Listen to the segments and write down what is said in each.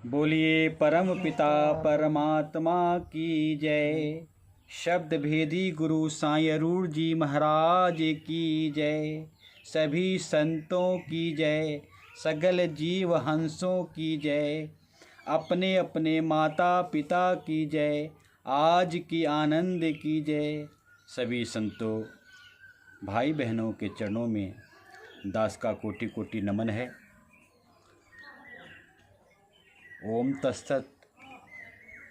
बोलिए परम पिता परमात्मा की जय। शब्द भेदी गुरु साईं अरूण जी महाराज की जय। सभी संतों की जय, सगल जीव हंसों की जय। अपने अपने माता पिता की जय, आज की आनंद की जय। सभी संतों भाई बहनों के चरणों में दास का कोटि कोटि नमन है। ओम तत्सत,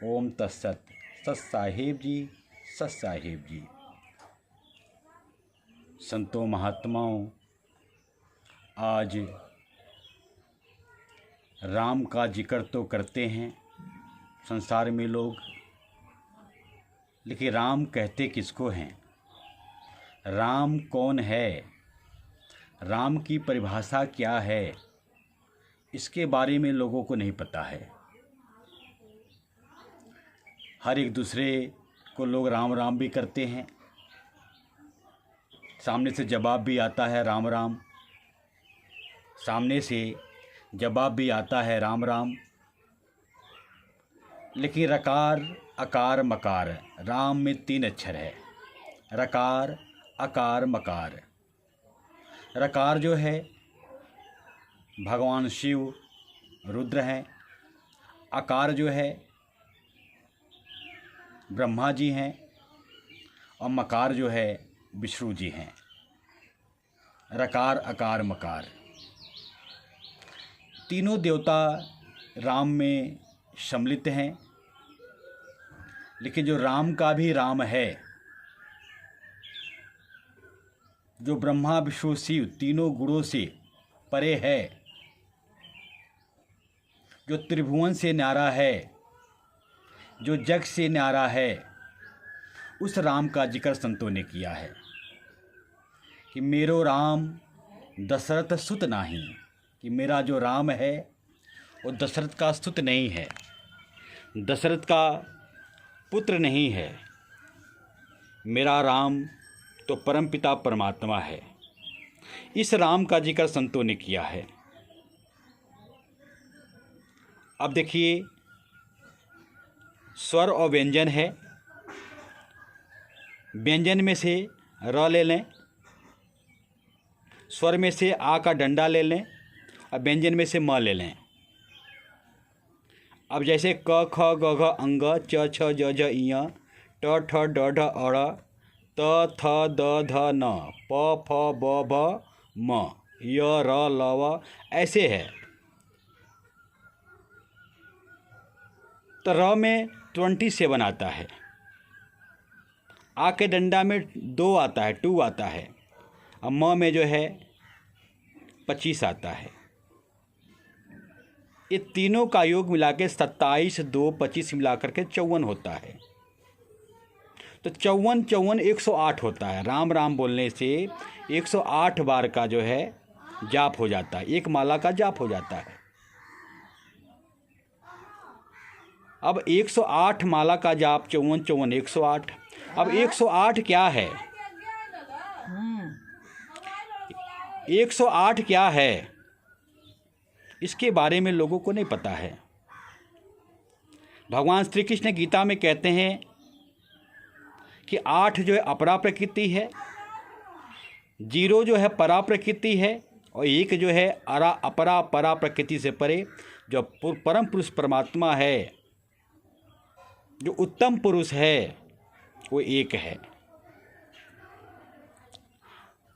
ओम तत्सत। सत साहिब जी, सत साहिब जी। संतों महात्माओं, आज राम का जिक्र तो करते हैं संसार में लोग, लेकिन राम कहते किसको हैं? राम कौन है? राम की परिभाषा क्या है? इसके बारे में लोगों को नहीं पता है। हर एक दूसरे को लोग राम राम भी करते हैं, सामने से जवाब भी आता है राम राम, सामने से जवाब भी आता है राम राम। लेकिन रकार अकार मकार, राम में 3 अक्षर है, रकार अकार मकार। रकार जो है भगवान शिव रुद्र हैं, आकार जो है ब्रह्मा जी हैं, और मकार जो है विष्णु जी हैं। रकार अकार मकार, तीनों देवता राम में सम्मिलित हैं। लेकिन जो राम का भी राम है, जो ब्रह्मा विष्णु शिव तीनों गुणों से परे है, जो त्रिभुवन से न्यारा है, जो जग से न्यारा है, उस राम का जिक्र संतों ने किया है कि मेरो राम दशरथ सुत नाही, कि मेरा जो राम है वो दशरथ का सुत नहीं है, दशरथ का पुत्र नहीं है। मेरा राम तो परमपिता परमात्मा है। इस राम का जिक्र संतों ने किया है। अब देखिए, स्वर और व्यंजन है। व्यंजन में से र ले लें, स्वर में से आ का डंडा ले लें, और व्यंजन में से म ले लें। अब जैसे क ख ग घ अंग, च छ ज झ इय, ट ठ ड ढ अड़, त थ द ध न, प फ ब भ म, य र ल व, ऐसे है। तो र में 27 आता है, आ के डंडा में 2 आता है, 2 आता है, और म में जो है 25 आता है। ये तीनों का योग मिला के 27, 2, 25 मिलाकर के 54 होता है। तो 54 54 108 होता है। राम राम बोलने से 108 बार का जो है जाप हो जाता है, एक माला का जाप हो जाता है। अब 108 माला का जाप, 54 54 108। अब 108 क्या है? 108 क्या है, इसके बारे में लोगों को नहीं पता है। भगवान श्री कृष्ण गीता में कहते हैं कि 8 जो है अपरा प्रकृति है, 0 जो है परा प्रकृति है, और 1 जो है अपरा परा प्रकृति से परे जो परम पुरुष परमात्मा है, जो उत्तम पुरुष है, वो 1 है।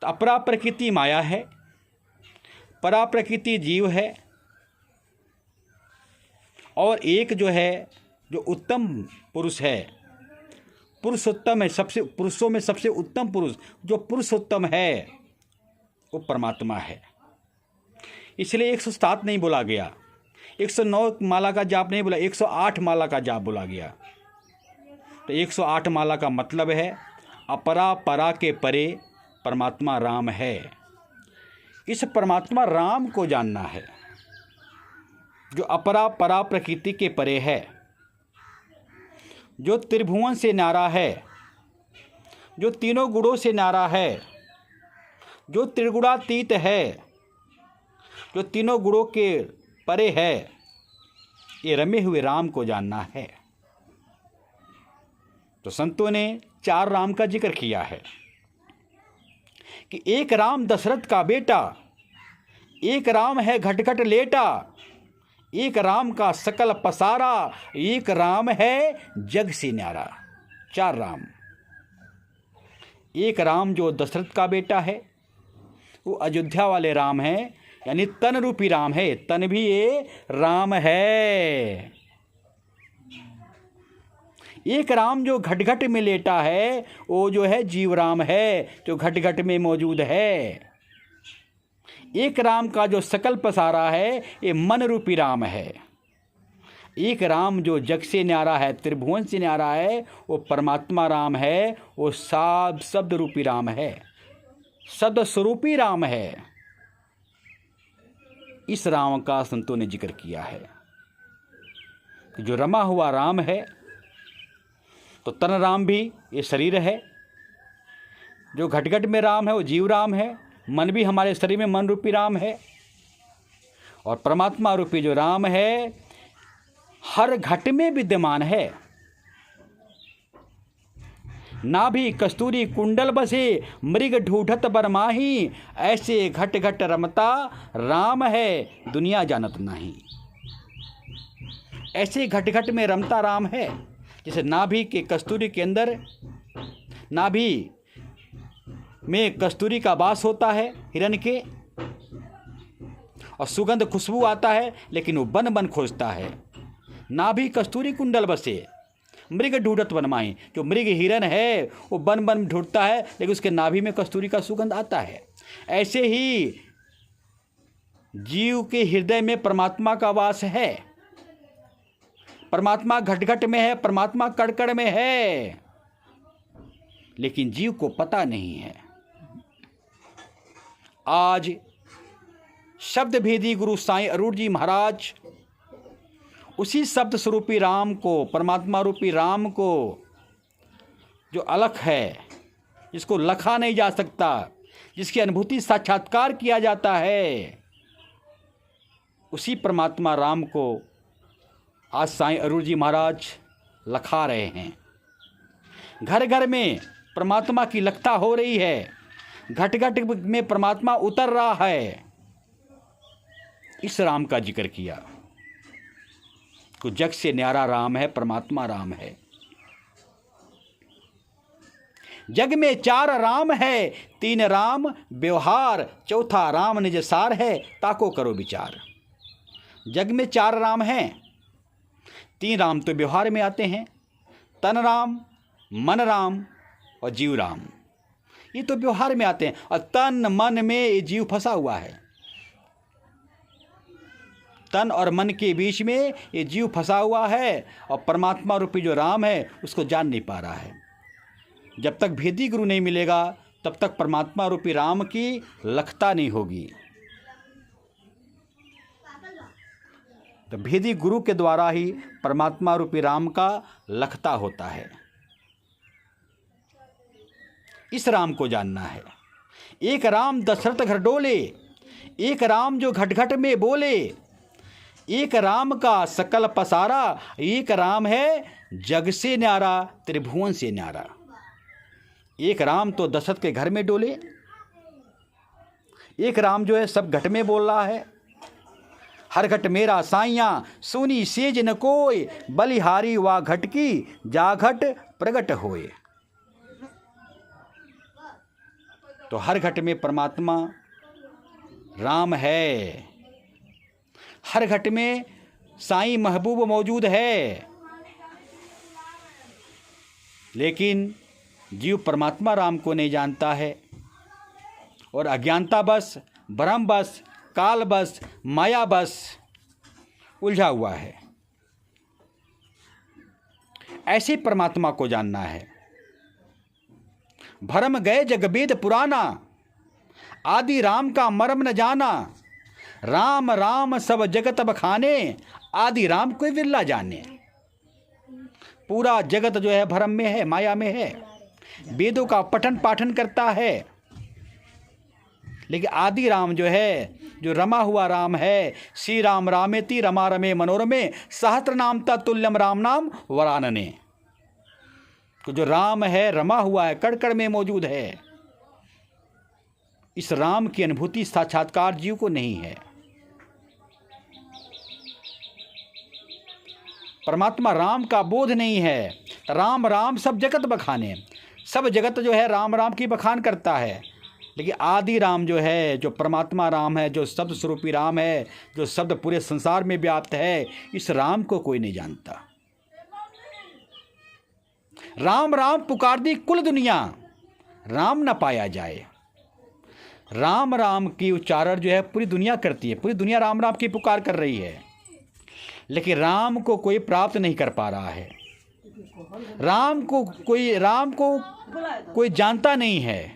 तो अपरा प्रकृति माया है, परा प्रकृति जीव है, और 1 जो है जो उत्तम पुरुष है, पुरुषोत्तम है, सबसे पुरुषों में सबसे उत्तम पुरुष जो पुरुषोत्तम है वो परमात्मा है। इसलिए 107 नहीं बोला गया, 109 माला का जाप नहीं बोला, 108 माला का जाप बोला गया। तो 108 माला का मतलब है अपरा परा के परे परमात्मा राम है। इस परमात्मा राम को जानना है, जो अपरा परा प्रकृति के परे है, जो त्रिभुवन से न्यारा है, जो तीनों गुणों से न्यारा है, जो त्रिगुणातीत है, जो तीनों गुणों के परे है, ये रमे हुए राम को जानना है। तो संतों ने 4 राम का जिक्र किया है कि एक राम दशरथ का बेटा, एक राम है घट घट लेटा, एक राम का सकल पसारा, एक राम है जग से न्यारा। 4 राम। एक राम जो दशरथ का बेटा है वो अयोध्या वाले राम हैं, यानी तन रूपी राम है। तन भी ये राम है। एक राम जो घट घट में लेटा है वो जो है जीव राम है, जो घट घट में मौजूद है। एक राम का जो सकल पसारा है ये मन रूपी राम है। एक राम जो जग से न्यारा है, त्रिभुवन से न्यारा है, वो परमात्मा राम है। वो शब्द रूपी राम है, शब्द स्वरूपी राम है। इस राम का संतों ने जिक्र किया है कि जो रमा हुआ राम है, तो तन राम भी ये शरीर है। जो घट घट में राम है वो जीव राम है। मन भी हमारे शरीर में मन रूपी राम है। और परमात्मा रूपी जो राम है हर घट में विद्यमान है। नाभि कस्तूरी कुंडल बसे, मृग ढूढ़त बरमाही, ऐसे घट घट रमता राम है, दुनिया जानत नहीं। ऐसे घट घट में रमता राम है। जैसे नाभि के कस्तूरी के अंदर, नाभि में कस्तूरी का वास होता है हिरण के, और सुगंध खुशबू आता है, लेकिन वो बन बन खोजता है। नाभि कस्तूरी कुंडल बसे, मृग ढूढ़त बनमाही, जो मृग हिरण है वो बन बन ढूंढता है, लेकिन उसके नाभि में कस्तूरी का सुगंध आता है। ऐसे ही जीव के हृदय में परमात्मा का वास है। परमात्मा घट घट में है, परमात्मा कण कण में है, लेकिन जीव को पता नहीं है। आज शब्द भेदी गुरु साईं अरुण जी महाराज उसी शब्द स्वरूपी राम को, परमात्मा रूपी राम को, जो अलख है, जिसको लखा नहीं जा सकता, जिसकी अनुभूति साक्षात्कार किया जाता है, उसी परमात्मा राम को आज साईं अरुण जी महाराज लखा रहे हैं। घर घर में परमात्मा की लखता हो रही है। घट घट में परमात्मा उतर रहा है। इस राम का जिक्र किया। तो जग से न्यारा राम है, परमात्मा राम है। जग में 4 राम है, 3 राम व्यवहार, चौथा राम निज सार है, ताको करो विचार। जग में 4 राम हैं। 3 राम तो व्यवहार में आते हैं, तन राम, मन राम और जीव राम। ये तो व्यवहार में आते हैं, और तन मन में ये जीव फंसा हुआ है। तन और मन के बीच में ये जीव फंसा हुआ है, और परमात्मा रूपी जो राम है उसको जान नहीं पा रहा है। जब तक भेदी गुरु नहीं मिलेगा तब तक परमात्मा रूपी राम की लखता नहीं होगी। तो भेदी गुरु के द्वारा ही परमात्मा रूपी राम का लखता होता है। इस राम को जानना है। एक राम दशरथ घर डोले, एक राम जो घट घट में बोले, एक राम का सकल पसारा, एक राम है जग से न्यारा, त्रिभुवन से न्यारा। एक राम तो दशरथ के घर में डोले, एक राम जो है सब घट में बोल रहा है। हर घट मेरा साइयां, सुनी सेज न कोय, बलिहारी वा घट की, जा घट प्रगट होए। तो हर घट में परमात्मा राम है। हर घट में साईं महबूब मौजूद है, लेकिन जीव परमात्मा राम को नहीं जानता है, और अज्ञानता बस, भ्रम बस, काल बस, माया बस उलझा हुआ है। ऐसे परमात्मा को जानना है। भरम गए जगवेद पुराना, आदि राम का मर्म न जाना। राम राम सब जगत बखाने, आदि राम कोई विरला जाने। पूरा जगत जो है भरम में है, माया में है, वेदों का पठन पाठन करता है, लेकिन आदि राम जो है, जो रमा हुआ राम है। श्री राम रामेति रमा रमे मनोरमे सहस्त्र नाम तत्तुल्यम राम नाम वरानने। तो जो राम है रमा हुआ है, कड़ कड़ में मौजूद है। इस राम की अनुभूति साक्षात्कार जीव को नहीं है। परमात्मा राम का बोध नहीं है। राम राम सब जगत बखाने, सब जगत जो है राम राम की बखान करता है, लेकिन आदि राम जो है, जो परमात्मा राम है, जो शब्द स्वरूपी राम है, जो शब्द पूरे संसार में व्याप्त है, इस राम को कोई नहीं जानता। राम राम पुकार दी कुल दुनिया, राम न पाया जाए। राम राम की उच्चारण जो है पूरी दुनिया करती है, पूरी दुनिया राम राम की पुकार कर रही है, लेकिन राम को कोई प्राप्त नहीं कर पा रहा है। राम को कोई जानता नहीं है।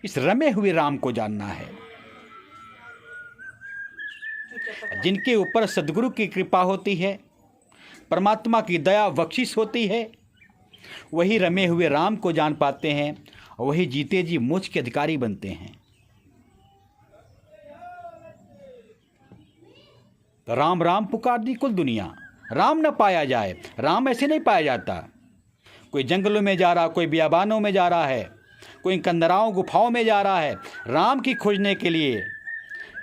इस रमे हुए राम को जानना है। जिनके ऊपर सद्गुरु की कृपा होती है, परमात्मा की दया बख्शिश होती है, वही रमे हुए राम को जान पाते हैं और वही जीते जी मोक्ष के अधिकारी बनते हैं। तो राम राम पुकार दी कुल दुनिया, राम न पाया जाए। राम ऐसे नहीं पाया जाता। कोई जंगलों में जा रहा, कोई बियाबानों में जा रहा है, कोई कंदराओं गुफाओं में जा रहा है राम की खोजने के लिए।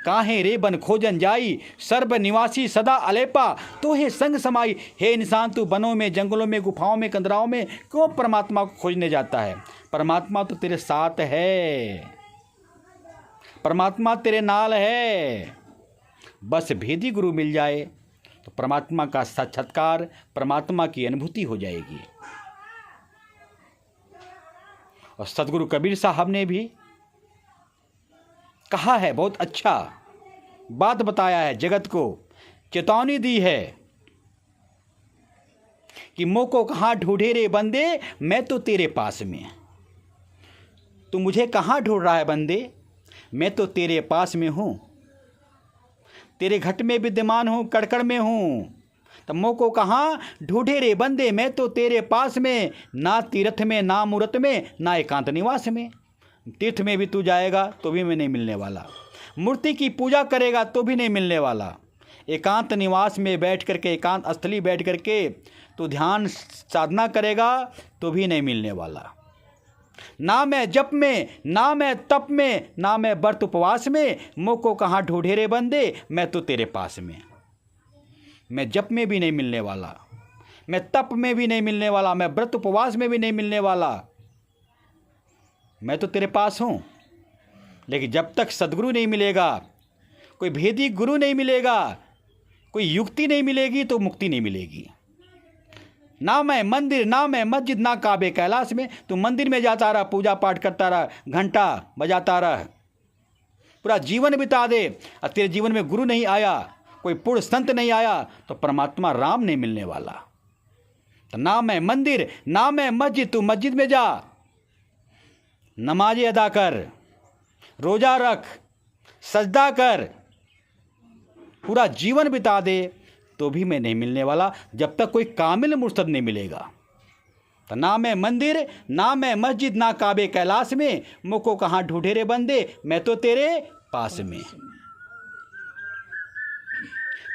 काहे रे बन खोजन जाई, सर्व निवासी सदा अलेपा, तो हे संग समाई। हे इंसान, तू बनों में, जंगलों में, गुफाओं में, कंदराओं में क्यों परमात्मा को खोजने जाता है? परमात्मा तो तेरे साथ है, परमात्मा तेरे नाल है। बस भेदी गुरु मिल जाए तो परमात्मा का साक्षात्कार, परमात्मा की अनुभूति हो जाएगी। और सदगुरु कबीर साहब ने भी कहा है, बहुत अच्छा बात बताया है, जगत को चेतावनी दी है कि मोह को कहाँ ढूंढे रे बंदे, मैं तो तेरे पास में। तू मुझे कहाँ ढूंढ रहा है बंदे? मैं तो तेरे पास में हूँ, तेरे घट में विद्यमान हूँ, कड़कड़ में हूँ। तब मोह को कहाँ ढूंढे रे बंदे, मैं तो तेरे पास में। ना तीर्थ में, ना मूर्त में, ना एकांत निवास में। तीर्थ में भी तू जाएगा तो भी मैं नहीं मिलने वाला, मूर्ति की पूजा करेगा तो भी नहीं मिलने वाला, एकांत निवास में बैठ करके, एकांत स्थली बैठ करके तो ध्यान साधना करेगा तो भी नहीं मिलने वाला। ना मैं जप में, ना मैं तप में, ना मैं व्रत उपवास में। मोह को कहाँ ढूंढे रे बंदे, मैं तो तेरे पास में। मैं जप में भी नहीं मिलने वाला, मैं तप में भी नहीं मिलने वाला, मैं व्रत उपवास में भी नहीं मिलने वाला, मैं तो तेरे पास हूँ। लेकिन जब तक सद्गुरु नहीं मिलेगा, कोई भेदी गुरु नहीं मिलेगा, कोई युक्ति नहीं मिलेगी तो मुक्ति नहीं मिलेगी। ना मैं मंदिर, ना मैं मस्जिद, ना काबे कैलाश में। तू मंदिर में जाता रहा, पूजा पाठ करता रहा, घंटा बजाता रहा, पूरा जीवन बिता दे, और तेरे जीवन में गुरु नहीं आया, कोई पूर्ण संत नहीं आया, तो परमात्मा राम नहीं मिलने वाला। तो ना मैं मंदिर, ना मैं मस्जिद। तू मस्जिद में जा, नमाजें अदा कर, रोजा रख, सजदा कर, पूरा जीवन बिता दे, तो भी मैं नहीं मिलने वाला, जब तक कोई कामिल मुर्शद नहीं मिलेगा। तो ना मैं मंदिर, ना मैं मस्जिद, ना काबे कैलाश में। मुझ को कहाँ ढूंढे रे बंदे, मैं तो तेरे पास में।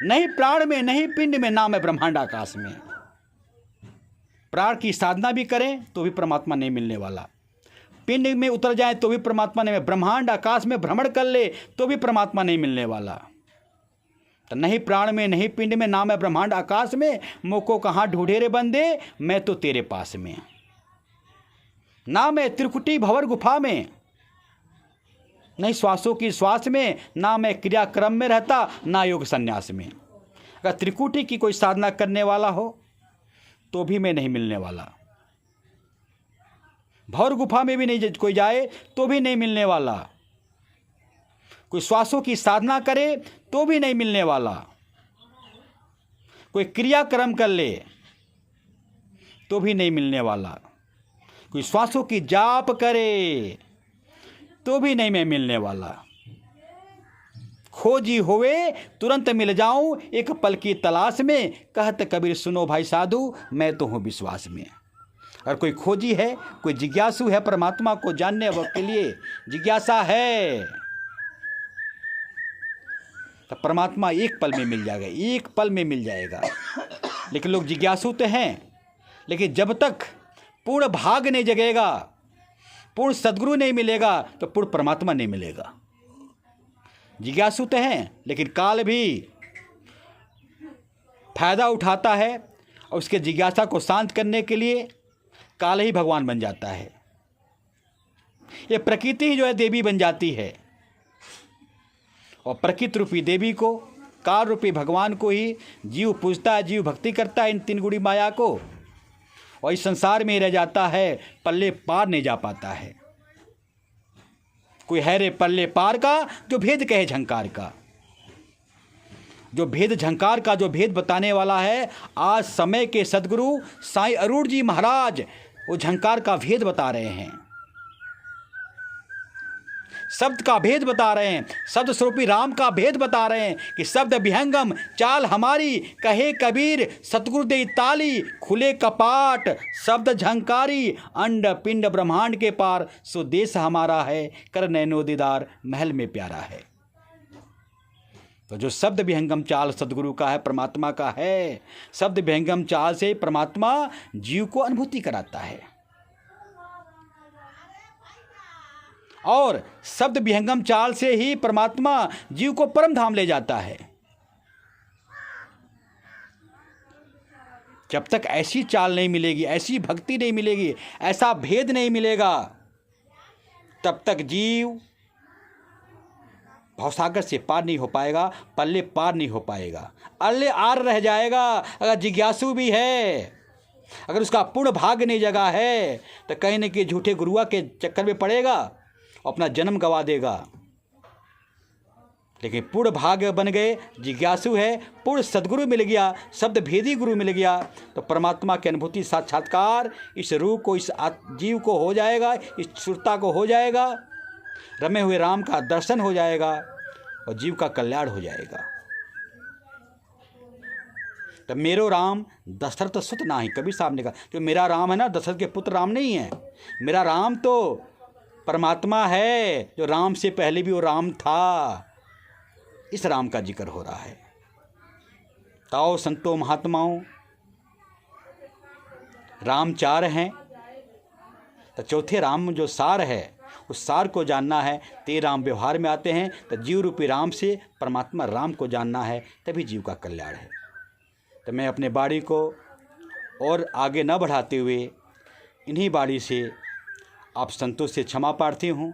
नहीं प्राण में, नहीं पिंड में, ना मैं ब्रह्मांड आकाश में। प्राण की साधना भी करें तो भी परमात्मा नहीं मिलने वाला, पिंड में उतर जाए तो भी परमात्मा नहीं, ब्रह्मांड आकाश में भ्रमण कर ले तो भी परमात्मा नहीं मिलने वाला। तो नहीं प्राण में, नहीं पिंड में, ना मैं ब्रह्मांड आकाश में। मुझ को कहाँ ढूंढे रे बंदे, मैं तो तेरे पास में। ना मैं त्रिकुटी भंवर गुफा में, नहीं श्वासों की श्वास में, ना मैं क्रियाक्रम में रहता, ना योग संन्यास में। अगर त्रिकुटी की कोई साधना करने वाला हो तो भी मैं नहीं मिलने वाला, भंवर गुफा में भी नहीं कोई जाए तो भी नहीं मिलने वाला, कोई श्वासों की साधना करे तो भी नहीं मिलने वाला, कोई क्रियाक्रम कर ले तो भी नहीं मिलने वाला, कोई श्वासों की जाप करे तो भी नहीं मैं मिलने वाला। खोजी होवे तुरंत मिल जाऊं, एक पल की तलाश में। कहत कबीर सुनो भाई साधु, मैं तो हूं विश्वास में। और कोई खोजी है, कोई जिज्ञासु है, परमात्मा को जानने के लिए जिज्ञासा है, तो परमात्मा एक पल में मिल जाएगा, एक पल में मिल जाएगा। लेकिन लोग जिज्ञासु तो हैं, लेकिन जब तक पूर्ण भाग नहीं जगेगा, पूर्ण सद्गुरु नहीं मिलेगा, तो पूर्ण परमात्मा नहीं मिलेगा। जिज्ञासु तो हैं, लेकिन काल भी फायदा उठाता है और उसके जिज्ञासा को शांत करने के लिए काल ही भगवान बन जाता है। ये प्रकृति ही जो है देवी बन जाती है, और प्रकृति रूपी देवी को, काल रूपी भगवान को ही जीव पूजता है, जीव भक्ति करता है इन तीन गुणी माया को, और इस संसार में रह जाता है, पल्ले पार नहीं जा पाता है। कोई है रे पल्ले पार का, जो भेद कहे झंकार का, जो भेद झंकार का जो भेद बताने वाला है, आज समय के सदगुरु साईं अरुण जी महाराज वो झंकार का भेद बता रहे हैं, शब्द का भेद बता रहे हैं, शब्द स्वरूपी राम का भेद बता रहे हैं कि शब्द विहंगम चाल हमारी, कहे कबीर सतगुरु दे ताली, खुले कपाट शब्द झंकारी, अंड पिंड ब्रह्मांड के पार, सो देश हमारा है, कर नैनो दीदार महल में प्यारा है। तो जो शब्द विहंगम चाल सदगुरु का है, परमात्मा का है, शब्द विहंगम चाल से परमात्मा जीव को अनुभूति कराता है, और शब्द विहंगम चाल से ही परमात्मा जीव को परम धाम ले जाता है। जब तक ऐसी चाल नहीं मिलेगी, ऐसी भक्ति नहीं मिलेगी, ऐसा भेद नहीं मिलेगा, तब तक जीव भवसागर से पार नहीं हो पाएगा, पल्ले पार नहीं हो पाएगा, अल्ले आर रह जाएगा। अगर जिज्ञासु भी है, अगर उसका पूर्ण भाग्य नहीं जगा है, तो कहीं न कहीं झूठे गुरुआ के चक्कर में पड़ेगा, अपना जन्म गवा देगा। लेकिन पूर्ण भाग्य बन गए, जिज्ञासु है, पूर्ण सद्गुरु मिल गया, शब्द भेदी गुरु मिल गया, तो परमात्मा की अनुभूति साक्षात्कार इस रूह को, इस जीव को हो जाएगा, इस सुरता को हो जाएगा, रमे हुए राम का दर्शन हो जाएगा, और जीव का कल्याण हो जाएगा। तो मेरो राम दशरथ सुत नाही, कबीर साहब ने कहा, जो मेरा राम है ना, दशरथ के पुत्र राम नहीं है, मेरा राम तो परमात्मा है, जो राम से पहले भी वो राम था। इस राम का जिक्र हो रहा है। ताओ संतो महात्माओं, राम चार हैं, तो चौथे राम जो सार है, उस सार को जानना है, ते राम व्यवहार में आते हैं, तो जीव रूपी राम से परमात्मा राम को जानना है, तभी जीव का कल्याण है। तो मैं अपने बाणी को और आगे न बढ़ाते हुए इन्हीं बाणी से आप संतों से क्षमा प्रार्थी हूँ,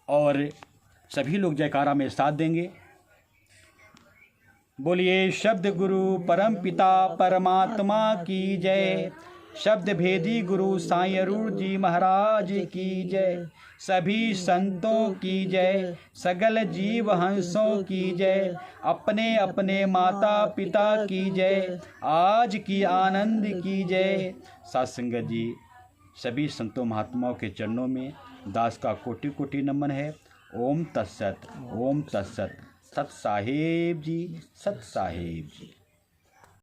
और सभी लोग जयकारा में साथ देंगे। बोलिए शब्द गुरु परम पिता परमात्मा की जय, शब्द भेदी गुरु साईं अरुण जी महाराज की जय, सभी संतों की जय, सगल जीव हंसों की जय, अपने अपने माता पिता की जय, आज की आनंद की जय। सत्संग जी, सभी संतों महात्माओं के चरणों में दास का कोटि कोटि नमन है। ओम तत्सत, ओम तत्सत। सत साहेब जी, सत साहेब जी।